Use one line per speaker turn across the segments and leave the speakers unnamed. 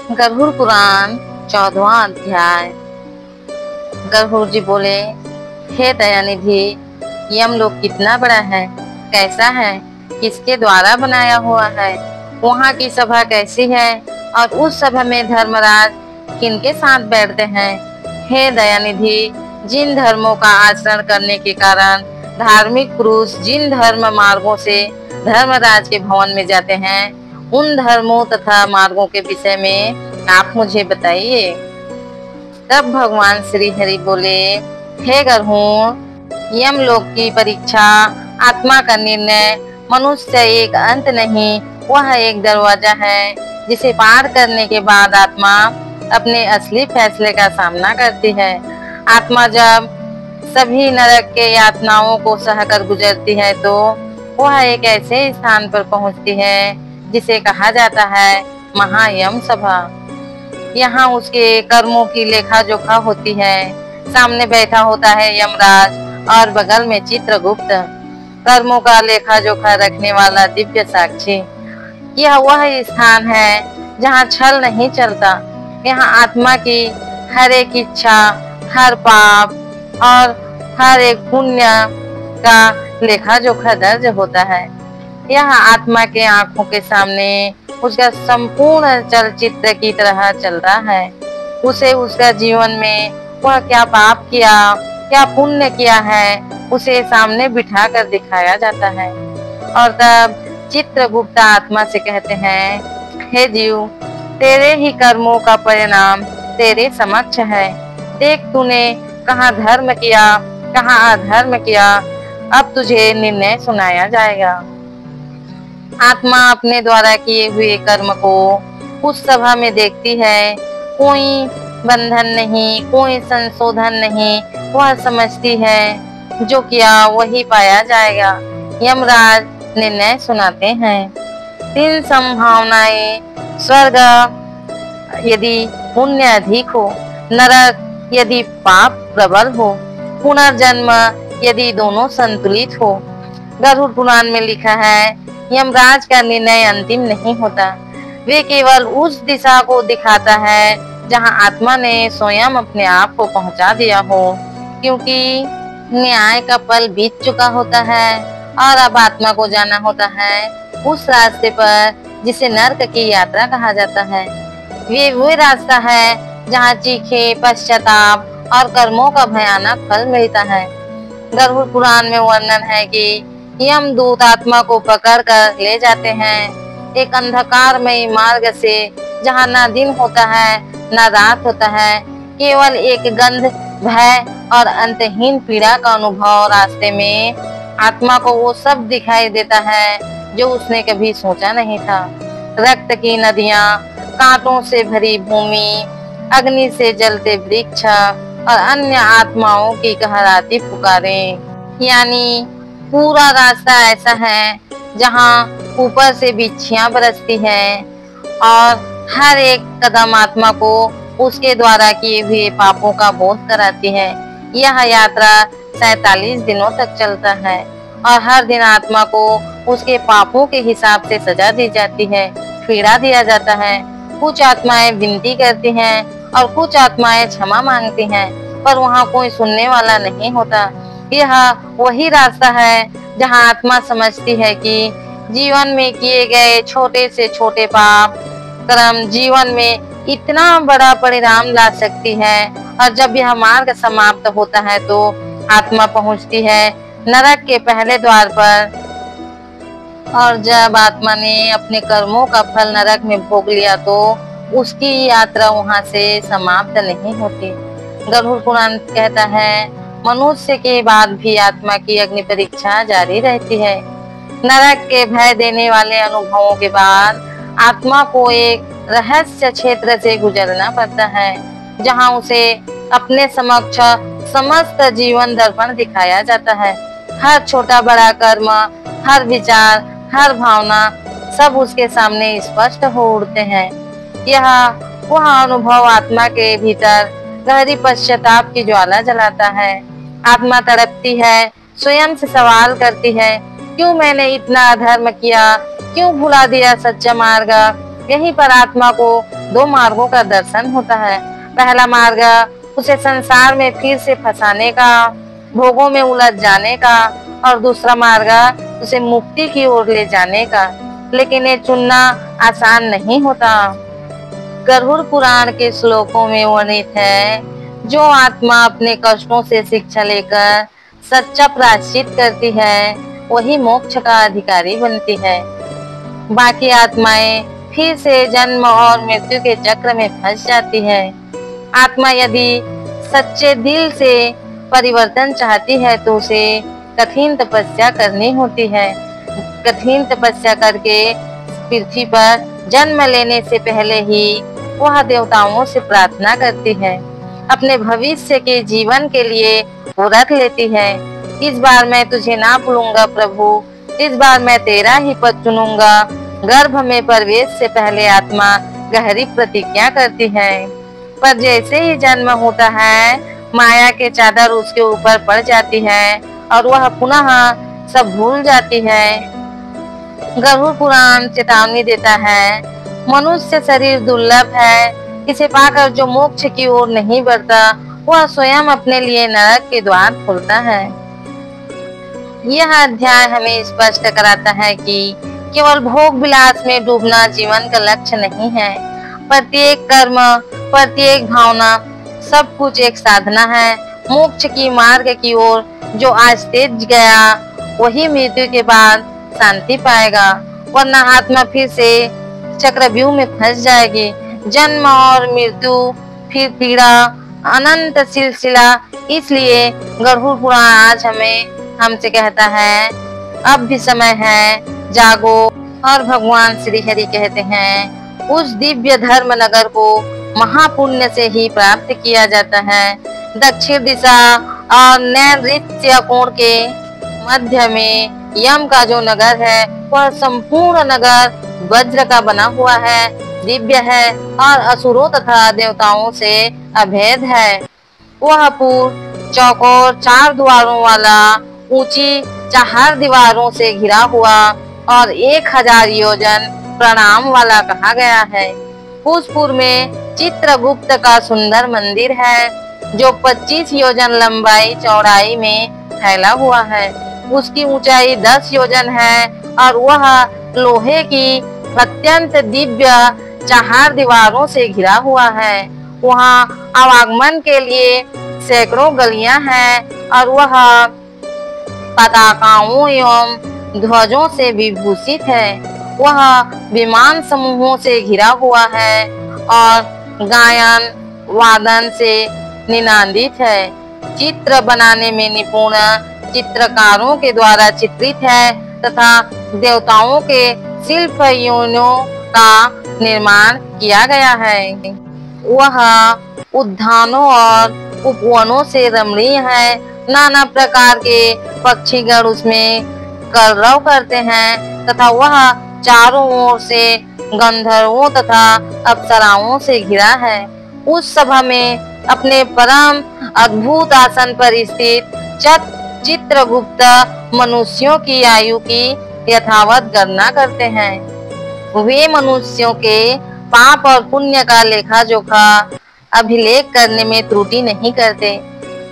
गरुड़ पुराण 14वां अध्याय। गरुड़ जी बोले, हे दयानिधि, यमलोक कितना बड़ा है, कैसा है, किसके द्वारा बनाया हुआ है, वहाँ की सभा कैसी है और उस सभा में धर्मराज किनके साथ बैठते हैं। हे दयानिधि, जिन धर्मों का आचरण करने के कारण धार्मिक पुरुष जिन धर्म मार्गों से धर्मराज के भवन में जाते हैं, उन धर्मों तथा मार्गों के विषय में आप मुझे बताइए। तब भगवान श्री हरि बोले, हे गरुड़, यमलोक की परीक्षा, आत्मा का निर्णय, मनुष्य एक अंत नहीं, वह एक दरवाजा है जिसे पार करने के बाद आत्मा अपने असली फैसले का सामना करती है। आत्मा जब सभी नरक के यातनाओं को सहकर गुजरती है तो वह एक ऐसे स्थान पर पहुंचती है जिसे कहा जाता है महायम सभा। यहाँ उसके कर्मों की लेखा जोखा होती है। सामने बैठा होता है यमराज और बगल में चित्रगुप्त, कर्मों का लेखा जोखा रखने वाला दिव्य साक्षी। यह वह स्थान है जहाँ छल नहीं चलता। यहाँ आत्मा की हर एक इच्छा, हर पाप और हर एक पुण्य का लेखा जोखा दर्ज होता है। यहाँ आत्मा के आंखों के सामने उसका संपूर्ण चलचित्र की तरह चल रहा है। उसे उसका जीवन में वह क्या पाप किया, क्या पुण्य किया है, उसे सामने बिठा कर दिखाया जाता है। और तब चित्रगुप्त आत्मा से कहते हैं, हे जीव, तेरे ही कर्मों का परिणाम तेरे समक्ष है। देख, तूने कहाँ धर्म किया, कहाँ अधर्म किया, अब तुझे निर्णय सुनाया जाएगा। आत्मा अपने द्वारा किए हुए कर्म को उस सभा में देखती है। कोई बंधन नहीं, कोई संशोधन नहीं। वह समझती है जो किया वही पाया जाएगा। यमराज निर्णय सुनाते हैं। 3 संभावनाएं, स्वर्ग यदि पुण्य अधिक हो, नरक यदि पाप प्रबल हो, पुनर्जन्म यदि दोनों संतुलित हो। गरुड़ पुराण में लिखा है, यमराज का निर्णय अंतिम नहीं होता। वे केवल उस दिशा को दिखाता है जहां आत्मा ने स्वयं अपने आप को पहुंचा दिया हो, क्योंकि न्याय का पल बीत चुका होता है और अब आत्मा को जाना होता है उस रास्ते पर जिसे नरक की यात्रा कहा जाता है। वे वो रास्ता है जहां चीखे, पश्चाताप और कर्मों का भयानक फल मिलता है। गरुड़ पुराण में वर्णन है कि यमदूत आत्मा को पकड़ कर ले जाते हैं एक अंधकारमय मार्ग से, जहाँ ना दिन होता है ना रात होता है, केवल एक गंध, भय और अंतहीन पीड़ा का अनुभव। रास्ते में आत्मा को वो सब दिखाई देता है जो उसने कभी सोचा नहीं था। रक्त की नदियाँ, कांटों से भरी भूमि, अग्नि से जलते वृक्ष और अन्य आत्माओं की कहराती पुकारें। यानी पूरा रास्ता ऐसा है जहाँ ऊपर से बिच्छियां बरसती हैं और हर एक कदम आत्मा को उसके द्वारा किए हुए पापों का बोध कराती है। यह यात्रा 47 दिनों तक चलता है और हर दिन आत्मा को उसके पापों के हिसाब से सजा दी जाती है, पीड़ा दिया जाता है। कुछ आत्माएं विनती करती हैं और कुछ आत्माएं क्षमा मांगती हैं, पर वहाँ कोई सुनने वाला नहीं होता। यह वही रास्ता है जहाँ आत्मा समझती है कि जीवन में किए गए छोटे से छोटे पाप कर्म जीवन में इतना बड़ा परिणाम ला सकती है। और जब यह मार्ग समाप्त होता है तो आत्मा पहुँचती है नरक के पहले द्वार पर। और जब आत्मा ने अपने कर्मों का फल नरक में भोग लिया तो उसकी यात्रा वहाँ से समाप्त नहीं होती। गरुड़ पुराण कहता है, मनुष्य के बाद भी आत्मा की अग्नि परीक्षा जारी रहती है। नरक के भय देने वाले अनुभवों के बाद आत्मा को एक रहस्य क्षेत्र से गुजरना पड़ता है, जहां उसे अपने समक्ष समस्त जीवन दर्पण दिखाया जाता है। हर छोटा बड़ा कर्म, हर विचार, हर भावना सब उसके सामने स्पष्ट हो उठते हैं। यह वह अनुभव आत्मा के भीतर गहरी पश्चाताप की ज्वाला जलाता है। आत्मा तड़पती है, स्वयं से सवाल करती है, क्यों मैंने इतना अधर्म किया, क्यों भुला दिया सच्चा मार्ग। यहीं पर आत्मा को दो मार्गों का दर्शन होता है। पहला मार्ग उसे संसार में फिर से फंसाने का, भोगों में उलझ जाने का, और दूसरा मार्ग उसे मुक्ति की ओर ले जाने का। लेकिन ये चुनना आसान नहीं होता। गरुड़ पुराण के श्लोकों में वर्णित है, जो आत्मा अपने कष्टों से शिक्षा लेकर सच्चा प्रायश्चित करती है वही मोक्ष का अधिकारी बनती है। बाकी आत्माएं फिर से जन्म और मृत्यु के चक्र में फंस जाती है। आत्मा यदि सच्चे दिल से परिवर्तन चाहती है तो उसे कठिन तपस्या करनी होती है। कठिन तपस्या करके पृथ्वी पर जन्म लेने से पहले ही वह देवताओं से प्रार्थना करती है। अपने भविष्य के जीवन के लिए व्रत लेती है। इस बार मैं तुझे ना भूलूंगा प्रभु, इस बार मैं तेरा ही पद चुनूंगा। गर्भ में प्रवेश से पहले आत्मा गहरी प्रतिज्ञा करती है, पर जैसे ही जन्म होता है माया के चादर उसके ऊपर पड़ जाती है और वह पुनः सब भूल जाती है। गरुड़ पुराण चेतावनी देता है, मनुष्य शरीर दुर्लभ है, इसे पाकर जो मोक्ष की ओर नहीं बढ़ता वह स्वयं अपने लिए नरक के द्वार खोलता है। यह अध्याय हमें स्पष्ट कराता है कि केवल भोग विलास में डूबना जीवन का लक्ष्य नहीं है। प्रत्येक कर्म, प्रत्येक भावना, सब कुछ एक साधना है। मोक्ष की मार्ग की ओर जो आज तेज गया वही मृत्यु के बाद शांति पाएगा, वरना आत्मा फिर से चक्रव्यूह में फंस जाएगी। जन्म और मृत्यु, फिर पीड़ा, अनंत सिलसिला। इसलिए गरुड़ पुराण आज हमसे कहता है, अब भी समय है, जागो। और भगवान श्री हरि कहते हैं, उस दिव्य धर्म नगर को महापुण्य से ही प्राप्त किया जाता है। दक्षिण दिशा और नैऋत्य कोण के मध्य में यम का जो नगर है वह संपूर्ण नगर वज्र का बना हुआ है, दिव्य है और असुरों तथा देवताओं से अभेद है। वह पुर चौकोर 4 द्वारों वाला, ऊंची 4 दीवारों से घिरा हुआ और 1000 योजन प्रणाम वाला कहा गया है। उस पुर में चित्रगुप्त का सुंदर मंदिर है जो 25 योजन लंबाई चौड़ाई में फैला हुआ है। उसकी ऊंचाई 10 योजन है और वह लोहे की अत्यंत दिव्य 4 दीवारों से घिरा हुआ है। वहाँ आवागमन के लिए सैकड़ों गलियां हैं और वह पताकाओं एवं ध्वजों से विभूषित है। वह विमान समूहों से घिरा हुआ है और गायन वादन से निनादित है। चित्र बनाने में निपुण चित्रकारों के द्वारा चित्रित है तथा देवताओं के शिल्प योनियों का निर्माण किया गया है। वह उद्यानों और उपवनों से रमणीय है। नाना प्रकार के पक्षीगण उसमें कलरव करते हैं तथा वह चारों ओर से गंधर्वों तथा अप्सराओं से घिरा है। उस सभा में अपने परम अद्भुत आसन पर स्थित चित्रगुप्त मनुष्यों की आयु की यथावत गणना करते हैं। वे मनुष्यों के पाप और पुण्य का लेखा जोखा अभिलेख करने में त्रुटि नहीं करते।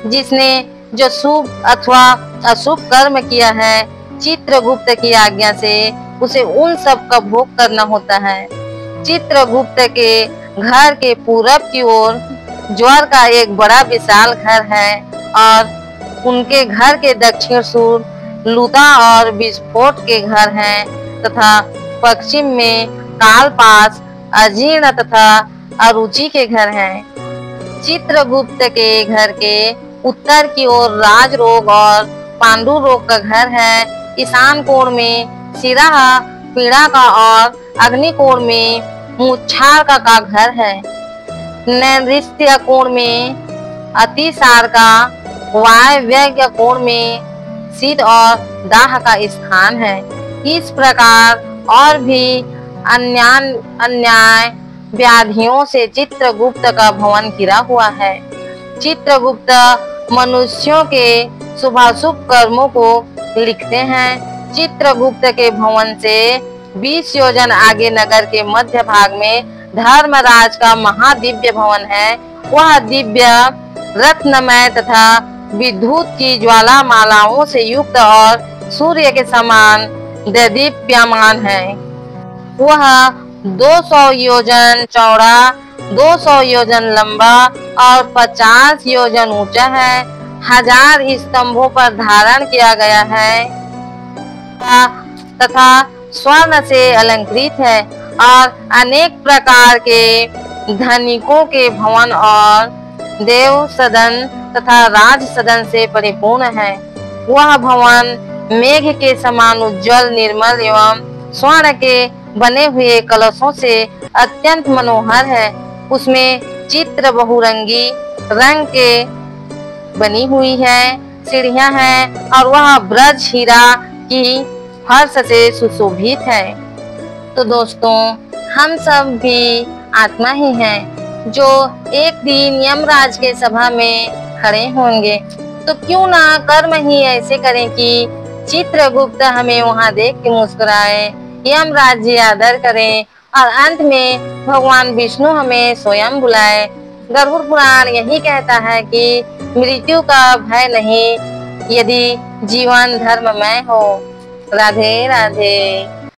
जिसने जो शुभ अथवा अशुभ कर्म किया है, चित्रगुप्त की आज्ञा से उसे उन सब का भोग करना होता है। चित्रगुप्त के घर के पूरब की ओर ज्वर का एक बड़ा विशाल घर है और उनके घर के दक्षिण सूर लूता और विस्फोट के घर हैं तथा पश्चिम में कालपास, अजीर्ण तथा अरुचि के घर हैं। चित्रगुप्त के घर के उत्तर की ओर राजरोग और पांडु रोग का घर है। ईशान कोण में सिराहा पीड़ा का और अग्नि कोण में मूछार का घर है। नैऋत्य कोण में अतिसार का, वायव्य कोण में शीत और दाह का स्थान है। इस प्रकार और भी अन्याय व्याधियों से चित्रगुप्त का भवन घिरा हुआ है। चित्रगुप्त मनुष्यों के शुभाशुभ कर्मों को लिखते हैं। चित्रगुप्त के भवन से 20 योजन आगे नगर के मध्य भाग में धर्मराज का महादिव्य भवन है। वह दिव्य रत्नमय तथा विद्युत की ज्वालामालाओं से युक्त और सूर्य के समान दीप्यमान है। वह 200 योजन चौड़ा, 200 योजन लंबा और 50 योजन ऊंचा है। 1000 स्तंभों पर धारण किया गया है तथा स्वर्ण से अलंकृत है और अनेक प्रकार के धनिकों के भवन और देव सदन तथा राज सदन से परिपूर्ण है। वह भवन मेघ के समान उज्जवल, निर्मल एवं स्वर्ण के बने हुए कलशों से अत्यंत मनोहर है। उसमें चित्र बहुरंगी रंग के बनी हुई है, सीढ़ियां हैं और वह ब्रज हीरा की फर्श से सुशोभित है। तो दोस्तों, हम सब भी आत्मा ही हैं जो एक दिन यमराज के सभा में खड़े होंगे। तो क्यों ना कर्म ही ऐसे करें कि चित्रगुप्त हमें वहां देख के मुस्कुराए, यमराज जी आदर करें और अंत में भगवान विष्णु हमें स्वयं बुलाए। गरुड़ पुराण यही कहता है कि मृत्यु का भय नहीं यदि जीवन धर्ममय हो। राधे राधे।